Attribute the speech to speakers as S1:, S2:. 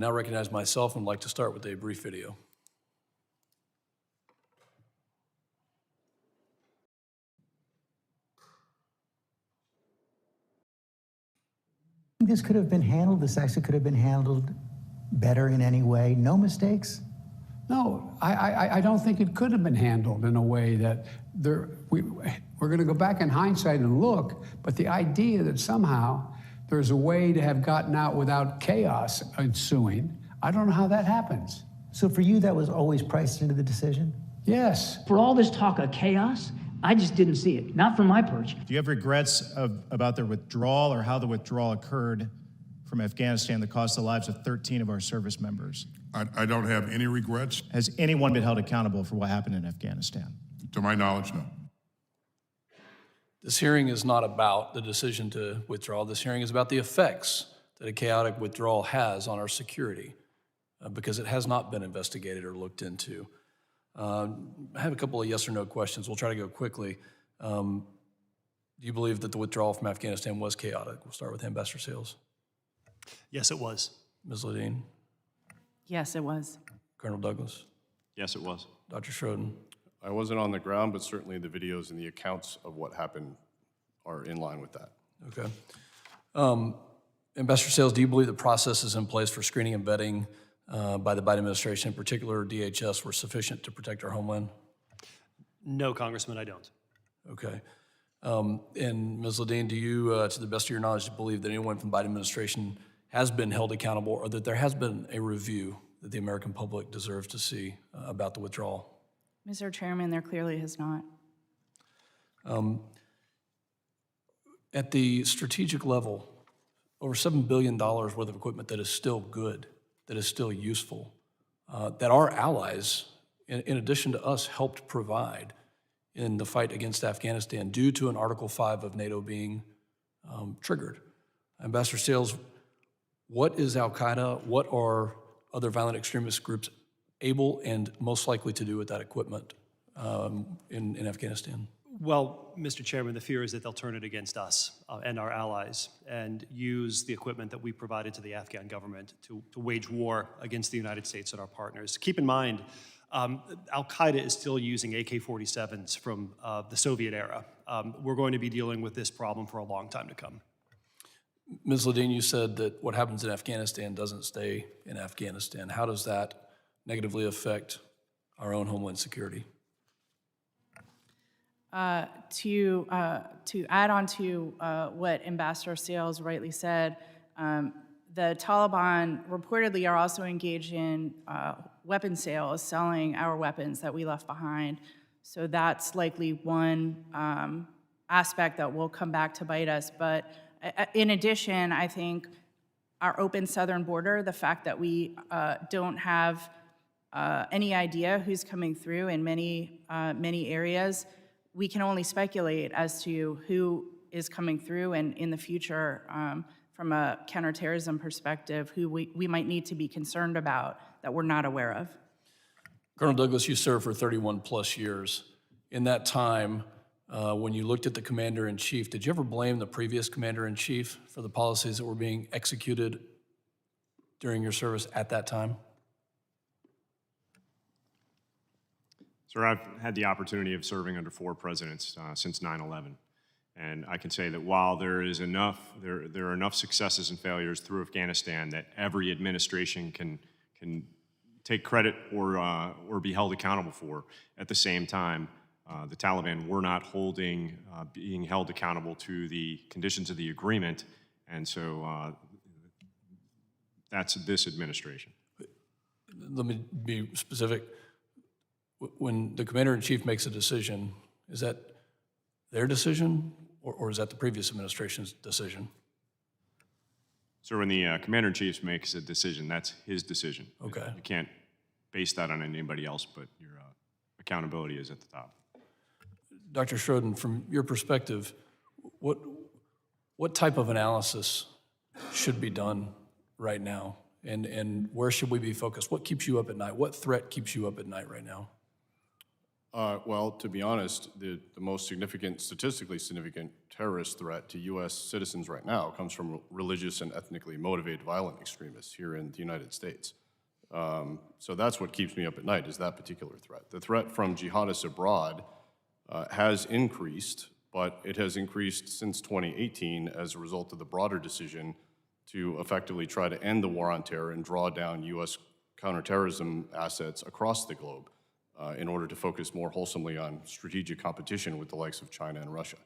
S1: Now recognize myself and would like to start with a brief video.
S2: This could have been handled, this actually could have been handled better in any way. No mistakes?
S3: No, I don't think it could have been handled in a way that we're going to go back in hindsight and look, but the idea that somehow there's a way to have gotten out without chaos ensuing, I don't know how that happens.
S2: So for you, that was always priced into the decision?
S3: Yes.
S4: For all this talk of chaos, I just didn't see it, not from my perch.
S5: Do you have regrets about their withdrawal or how the withdrawal occurred from Afghanistan that cost the lives of 13 of our service members?
S6: I don't have any regrets.
S5: Has anyone been held accountable for what happened in Afghanistan?
S6: To my knowledge, no.
S1: This hearing is not about the decision to withdraw. This hearing is about the effects that a chaotic withdrawal has on our security because it has not been investigated or looked into. I have a couple of yes or no questions. We'll try to go quickly. Do you believe that the withdrawal from Afghanistan was chaotic? We'll start with Ambassador Sales.
S7: Yes, it was.
S1: Ms. Ledeen.
S8: Yes, it was.
S1: Colonel Douglas.
S7: Yes, it was.
S1: Dr. Schroden.
S9: I wasn't on the ground, but certainly the videos and the accounts of what happened are in line with that.
S1: Okay. Ambassador Sales, do you believe the processes in place for screening and vetting by the Biden administration, in particular DHS, were sufficient to protect our homeland?
S7: No, Congressman, I don't.
S1: Okay. And Ms. Ledeen, do you, to the best of your knowledge, believe that anyone from the Biden administration has been held accountable or that there has been a review that the American public deserves to see about the withdrawal?
S8: Mr. Chairman, there clearly has not.
S1: At the strategic level, over $7 billion worth of equipment that is still good, that is still useful, that our allies, in addition to us, helped provide in the fight against Afghanistan due to an Article 5 of NATO being triggered. Ambassador Sales, what is al-Qaeda, what are other violent extremist groups able and most likely to do with that equipment in Afghanistan?
S7: Well, Mr. Chairman, the fear is that they'll turn it against us and our allies and use the equipment that we provided to the Afghan government to wage war against the United States and our partners. Keep in mind, al-Qaeda is still using AK-47s from the Soviet era. We're going to be dealing with this problem for a long time to come.
S1: Ms. Ledeen, you said that what happens in Afghanistan doesn't stay in Afghanistan. How does that negatively affect our own homeland security?
S8: To add on to what Ambassador Sales rightly said, the Taliban reportedly are also engaged in weapon sales, selling our weapons that we left behind. So that's likely one aspect that will come back to bite us. But in addition, I think our open southern border, the fact that we don't have any idea who's coming through in many areas, we can only speculate as to who is coming through, and in the future, from a counterterrorism perspective, who we might need to be concerned about that we're not aware of.
S1: Colonel Douglas, you served for 31 plus years. In that time, when you looked at the commander-in-chief, did you ever blame the previous commander-in-chief for the policies that were being executed during your service at that time?
S10: Sir, I've had the opportunity of serving under 4 presidents since 9/11. And I can say that while there are enough successes and failures through Afghanistan that every administration can take credit or be held accountable for, at the same time, the Taliban were not being held accountable to the conditions of the agreement, and so that's this administration.
S1: Let me be specific. When the commander-in-chief makes a decision, is that their decision, or is that the previous administration's decision?
S10: So when the commander-in-chief makes a decision, that's his decision.
S1: Okay.
S10: You can't base that on anybody else, but your accountability is at the top.
S1: Dr. Schroden, from your perspective, what type of analysis should be done right now? And where should we be focused? What keeps you up at night? What threat keeps you up at night right now?
S9: Well, to be honest, the most significant, statistically significant terrorist threat to U.S. citizens right now comes from religious and ethnically motivated violent extremists here in the United States. So that's what keeps me up at night, is that particular threat. The threat from jihadists abroad has increased, but it has increased since 2018 as a result of the broader decision to effectively try to end the war on terror and draw down U.S. counterterrorism assets across the globe in order to focus more wholesomely on strategic competition with the likes of China and Russia.